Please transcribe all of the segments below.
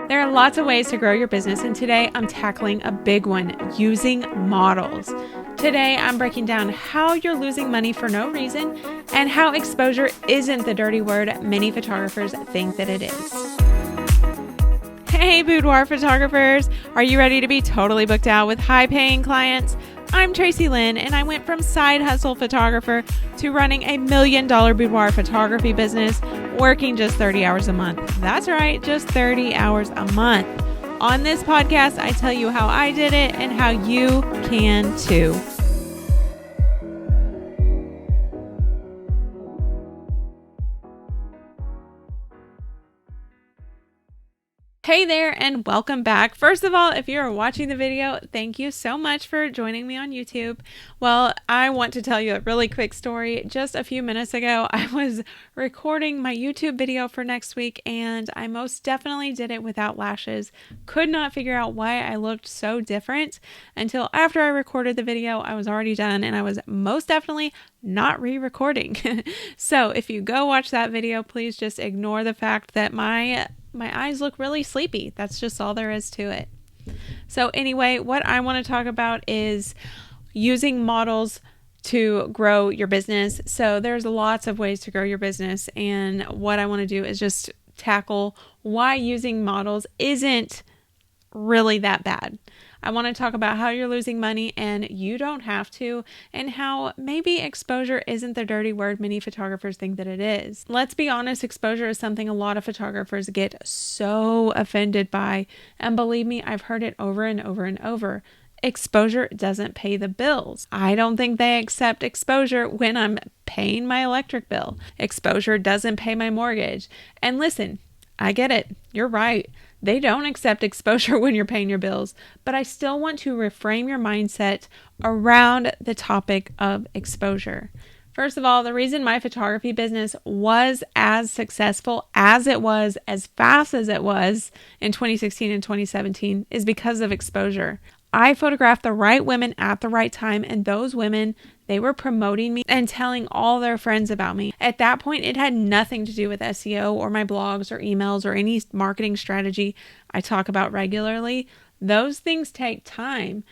There are lots of ways to grow your business, and today I'm tackling a big one, using models. Today I'm breaking down how you're losing money for no reason and how exposure isn't the dirty word many photographers think that it is. Hey Boudoir Photographers, are you ready to be totally booked out with high-paying clients? I'm Tracy Lynn, and I went from side hustle photographer to running $1 million boudoir photography business, working just 30 hours a month. That's right, just 30 hours a month. On this podcast, I tell you how I did it and how you can too. Hey there and welcome back. First of all, if you're watching the video, thank you so much for joining me on YouTube. Well, I want to tell you a really quick story. Just a few minutes ago, I was recording my YouTube video for next week and I most definitely did it without lashes. Could not figure out why I looked so different until after I recorded the video. I was already done and I was most definitely not re-recording. So if you go watch that video, please just ignore the fact that my eyes look really sleepy. That's just all there is to it. So anyway, what I want to talk about is using models to grow your business. So there's lots of ways to grow your business. And what I want to do is just tackle why using models isn't really that bad. I want to talk about how you're losing money and you don't have to, and how maybe exposure isn't the dirty word many photographers think that it is. Let's be honest, exposure is something a lot of photographers get so offended by, and believe me, I've heard it over and over and over. Exposure doesn't pay the bills. I don't think they accept exposure when I'm paying my electric bill. Exposure doesn't pay my mortgage. And listen, I get it. You're right. They don't accept exposure when you're paying your bills, but I still want to reframe your mindset around the topic of exposure. First of all, the reason my photography business was as successful as it was, as fast as it was in 2016 and 2017 is because of exposure. I photographed the right women at the right time, and those women, they were promoting me and telling all their friends about me. At that point, it had nothing to do with SEO or my blogs or emails or any marketing strategy I talk about regularly. Those things take time.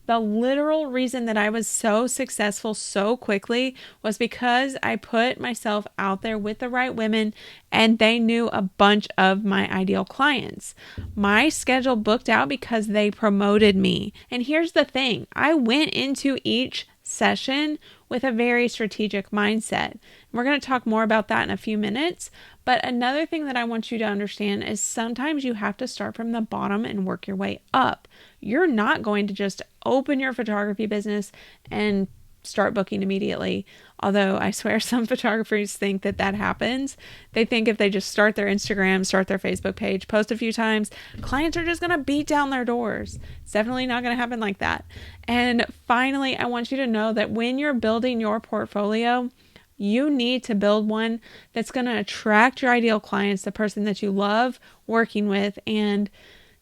The literal reason that I was so successful so quickly was because I put myself out there with the right women and they knew a bunch of my ideal clients. My schedule booked out because they promoted me. And here's the thing, I went into each session with a very strategic mindset. We're going to talk more about that in a few minutes. But another thing that I want you to understand is sometimes you have to start from the bottom and work your way up. You're not going to just open your photography business and start booking immediately. Although I swear some photographers think that happens. They think if they just start their Instagram, start their Facebook page, post a few times, clients are just going to beat down their doors. It's definitely not going to happen like that. And finally, I want you to know that when you're building your portfolio, you need to build one that's going to attract your ideal clients, the person that you love working with. And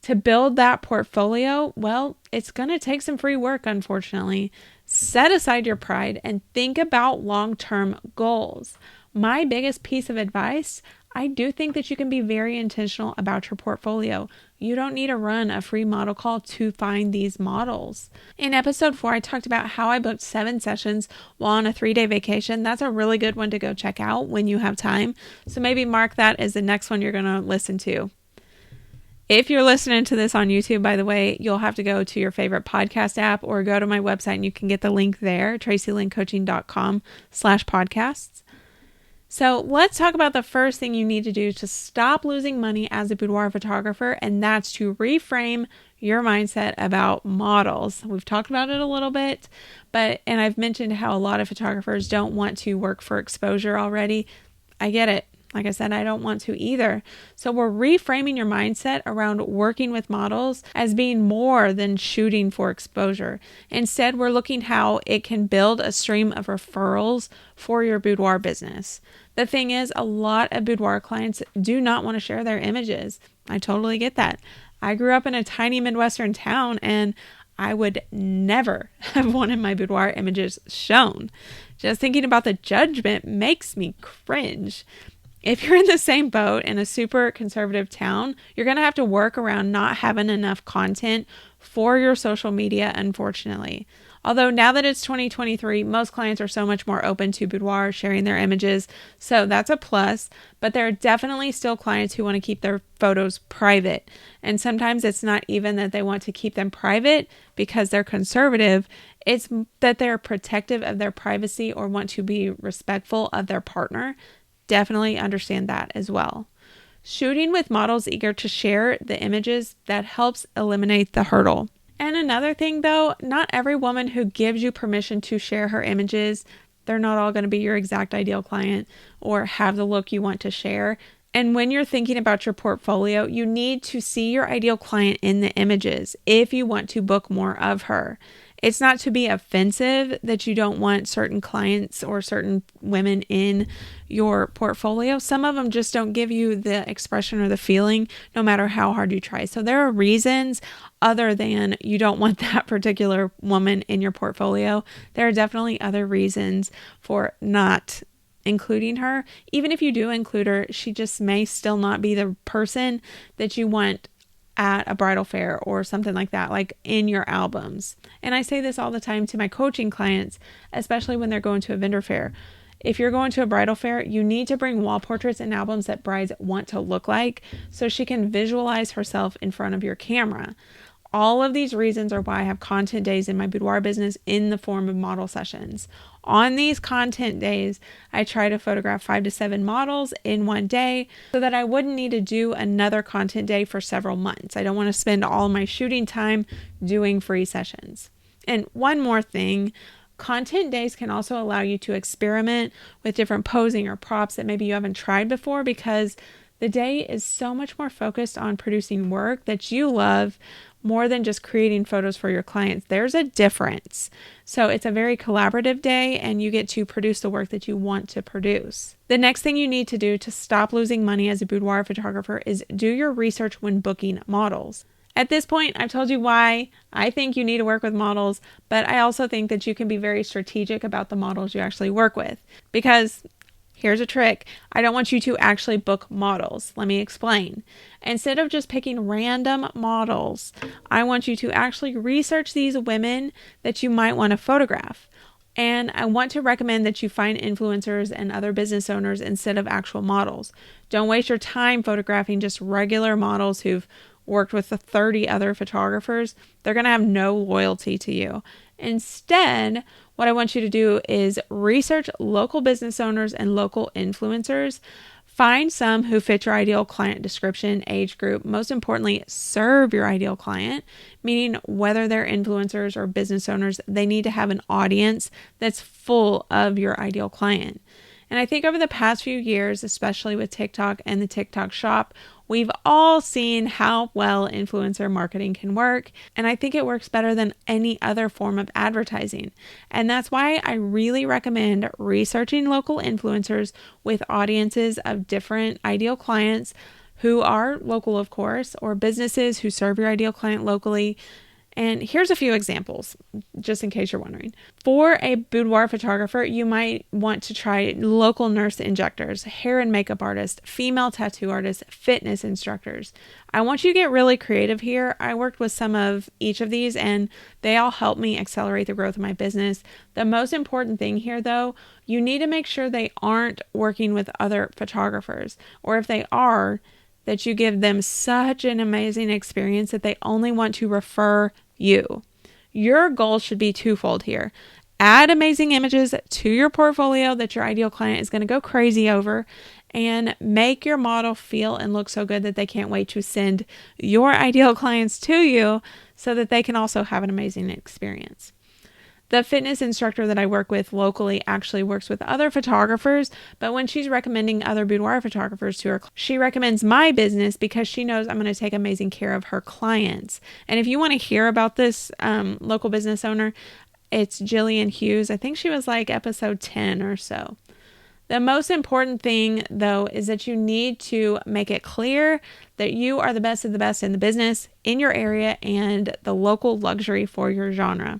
to build that portfolio, well, it's going to take some free work, unfortunately. Set aside your pride and think about long-term goals. My biggest piece of advice, I do think that you can be very intentional about your portfolio. You don't need to run a free model call to find these models. In episode 4, I talked about how I booked 7 sessions while on a 3-day vacation. That's a really good one to go check out when you have time. So maybe mark that as the next one you're going to listen to. If you're listening to this on YouTube, by the way, you'll have to go to your favorite podcast app or go to my website and you can get the link there, tracylynncoaching.com/podcasts. So let's talk about the first thing you need to do to stop losing money as a boudoir photographer, and that's to reframe your mindset about models. We've talked about it a little bit, and I've mentioned how a lot of photographers don't want to work for exposure already. I get it. Like I said, I don't want to either. So we're reframing your mindset around working with models as being more than shooting for exposure. Instead, we're looking how it can build a stream of referrals for your boudoir business. The thing is, a lot of boudoir clients do not want to share their images. I totally get that. I grew up in a tiny Midwestern town and I would never have wanted my boudoir images shown. Just thinking about the judgment makes me cringe. If you're in the same boat in a super conservative town, you're going to have to work around not having enough content for your social media, unfortunately. Although now that it's 2023, most clients are so much more open to boudoir sharing their images, so that's a plus, but there are definitely still clients who want to keep their photos private. And sometimes it's not even that they want to keep them private because they're conservative, it's that they're protective of their privacy or want to be respectful of their partner. Definitely understand that as well. Shooting with models eager to share the images, that helps eliminate the hurdle. And another thing though, not every woman who gives you permission to share her images, they're not all going to be your exact ideal client or have the look you want to share. And when you're thinking about your portfolio, you need to see your ideal client in the images if you want to book more of her. It's not to be offensive that you don't want certain clients or certain women in your portfolio. Some of them just don't give you the expression or the feeling, no matter how hard you try. So there are reasons other than you don't want that particular woman in your portfolio. There are definitely other reasons for not including her. Even if you do include her, she just may still not be the person that you want at a bridal fair or something like that, like in your albums. And I say this all the time to my coaching clients, especially when they're going to a vendor fair. If you're going to a bridal fair, you need to bring wall portraits and albums that brides want to look like so she can visualize herself in front of your camera. All of these reasons are why I have content days in my boudoir business in the form of model sessions. On these content days, I try to photograph 5 to 7 models in one day so that I wouldn't need to do another content day for several months. I don't want to spend all my shooting time doing free sessions. And one more thing, content days can also allow you to experiment with different posing or props that maybe you haven't tried before, because the day is so much more focused on producing work that you love more than just creating photos for your clients. There's a difference. So it's a very collaborative day and you get to produce the work that you want to produce. The next thing you need to do to stop losing money as a boudoir photographer is do your research when booking models. At this point, I've told you why I think you need to work with models, but I also think that you can be very strategic about the models you actually work with, because here's a trick. I don't want you to actually book models. Let me explain. Instead of just picking random models, I want you to actually research these women that you might want to photograph. And I want to recommend that you find influencers and other business owners instead of actual models. Don't waste your time photographing just regular models who've worked with the 30 other photographers. They're going to have no loyalty to you. Instead, what I want you to do is research local business owners and local influencers. Find some who fit your ideal client description, age group. Most importantly, serve your ideal client, meaning whether they're influencers or business owners, they need to have an audience that's full of your ideal client. And I think over the past few years, especially with TikTok and the TikTok shop, we've all seen how well influencer marketing can work. And I think it works better than any other form of advertising. And that's why I really recommend researching local influencers with audiences of different ideal clients who are local, of course, or businesses who serve your ideal client locally. And here's a few examples, just in case you're wondering. For a boudoir photographer, you might want to try local nurse injectors, hair and makeup artists, female tattoo artists, fitness instructors. I want you to get really creative here. I worked with some of each of these and they all helped me accelerate the growth of my business. The most important thing here, though, you need to make sure they aren't working with other photographers, or if they are, that you give them such an amazing experience that they only want to refer you. Your goal should be twofold here. Add amazing images to your portfolio that your ideal client is going to go crazy over, and make your model feel and look so good that they can't wait to send your ideal clients to you so that they can also have an amazing experience. The fitness instructor that I work with locally actually works with other photographers, but when she's recommending other boudoir photographers to her, she recommends my business because she knows I'm going to take amazing care of her clients. And if you want to hear about this local business owner, it's Jillian Hughes. I think she was like episode 10 or so. The most important thing, though, is that you need to make it clear that you are the best of the best in the business, in your area, and the local luxury for your genre.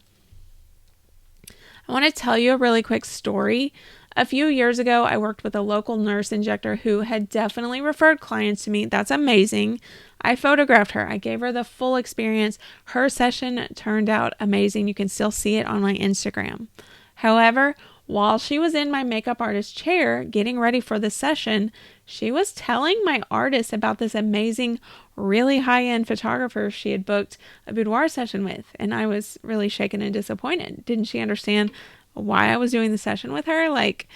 I want to tell you a really quick story A few years ago, I worked with a local nurse injector who had definitely referred clients to me. That's amazing. I photographed her. I gave her the full experience. Her session turned out amazing. You can still see it on my Instagram. However, while she was in my makeup artist chair getting ready for the session, she was telling my artist about this amazing, really high-end photographer she had booked a boudoir session with. And I was really shaken and disappointed. Didn't she understand why I was doing the session with her? Like,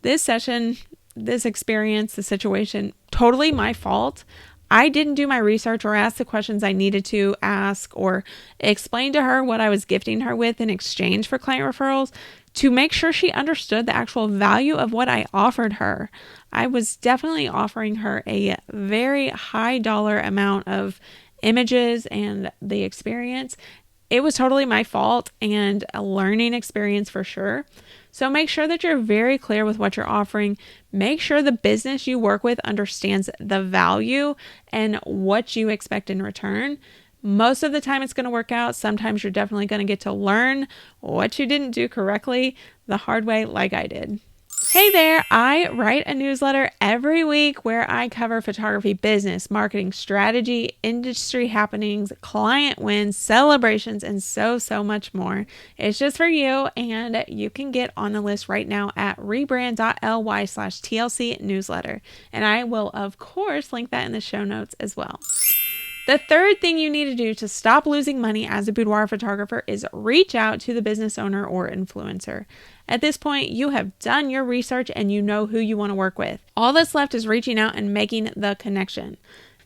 this session, this experience, the situation, totally my fault. I didn't do my research or ask the questions I needed to ask or explain to her what I was gifting her with in exchange for client referrals to make sure she understood the actual value of what I offered her. I was definitely offering her a very high dollar amount of images and the experience. It was totally my fault and a learning experience for sure. So make sure that you're very clear with what you're offering. Make sure the business you work with understands the value and what you expect in return. Most of the time it's going to work out. Sometimes you're definitely going to get to learn what you didn't do correctly the hard way, like I did. Hey there, I write a newsletter every week where I cover photography business, marketing strategy, industry happenings, client wins, celebrations, and so much more. It's just for you, and you can get on the list right now at rebrand.ly/TLC newsletter. And I will, of course, link that in the show notes as well. The third thing you need to do to stop losing money as a boudoir photographer is reach out to the business owner or influencer. At this point, you have done your research and you know who you want to work with. All that's left is reaching out and making the connection.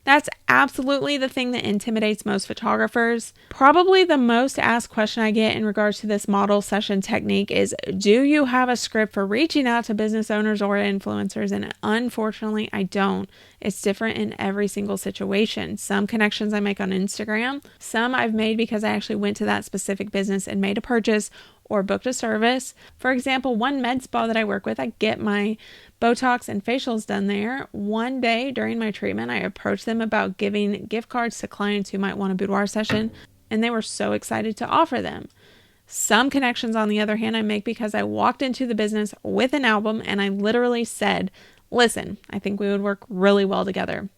That's absolutely the thing that intimidates most photographers. Probably the most asked question I get in regards to this model session technique is, do you have a script for reaching out to business owners or influencers? And unfortunately, I don't. It's different in every single situation. Some connections I make on Instagram, some I've made because I actually went to that specific business and made a purchase or booked a service. For example, one med spa that I work with, I get my Botox and facials done there. One day during my treatment, I approached them about giving gift cards to clients who might want a boudoir session, and they were so excited to offer them. Some connections, on the other hand, I make because I walked into the business with an album and I literally said, listen, I think we would work really well together.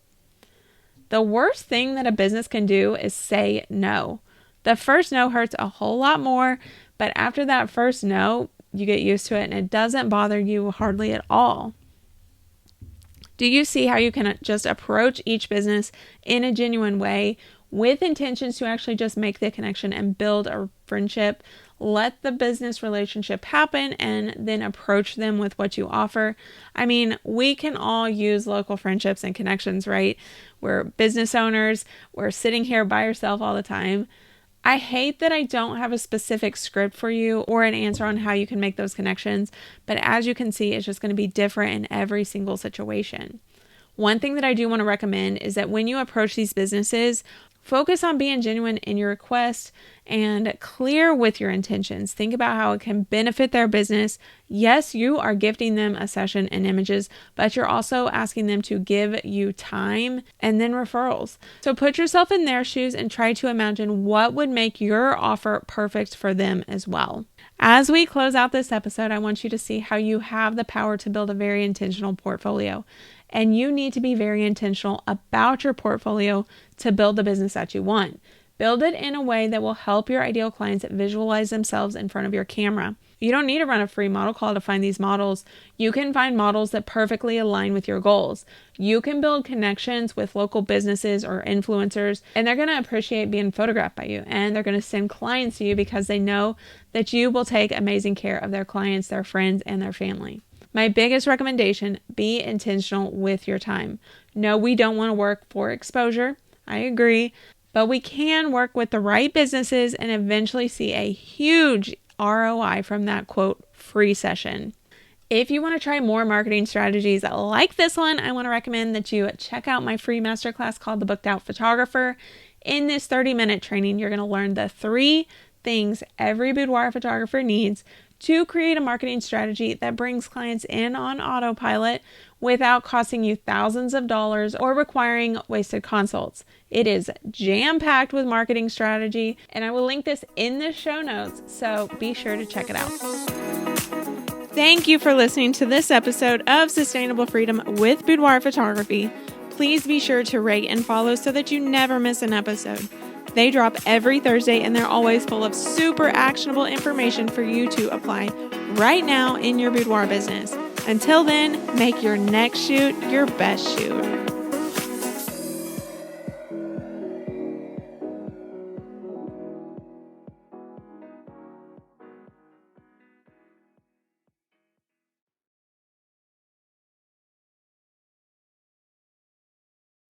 The worst thing that a business can do is say no. The first no hurts a whole lot more, but after that first no, you get used to it and it doesn't bother you hardly at all. Do you see how you can just approach each business in a genuine way with intentions to actually just make the connection and build a friendship? Let the business relationship happen and then approach them with what you offer. I mean, we can all use local friendships and connections, right? We're business owners. We're sitting here by ourselves all the time. I hate that I don't have a specific script for you or an answer on how you can make those connections, but as you can see, it's just going to be different in every single situation. One thing that I do want to recommend is that when you approach these businesses, focus on being genuine in your request and clear with your intentions. Think about how it can benefit their business. Yes, you are gifting them a session and images, but you're also asking them to give you time and then referrals. So put yourself in their shoes and try to imagine what would make your offer perfect for them as well. As we close out this episode, I want you to see how you have the power to build a very intentional portfolio. And you need to be very intentional about your portfolio to build the business that you want. Build it in a way that will help your ideal clients visualize themselves in front of your camera. You don't need to run a free model call to find these models. You can find models that perfectly align with your goals. You can build connections with local businesses or influencers, and they're going to appreciate being photographed by you, and they're going to send clients to you because they know that you will take amazing care of their clients, their friends, and their family. My biggest recommendation, be intentional with your time. No, we don't want to work for exposure. I agree. But we can work with the right businesses and eventually see a huge ROI from that, quote, free session. If you want to try more marketing strategies like this one, I want to recommend that you check out my free masterclass called the Boudoir Photographer. In this 30-minute training, you're going to learn the 3 things every boudoir photographer needs to create a marketing strategy that brings clients in on autopilot without costing you thousands of dollars or requiring wasted consults. It is jam-packed with marketing strategy, and I will link this in the show notes, so be sure to check it out. Thank you for listening to this episode of Sustainable Freedom with Boudoir Photography. Please be sure to rate and follow so that you never miss an episode. They drop every Thursday and they're always full of super actionable information for you to apply right now in your boudoir business. Until then, make your next shoot your best shoot.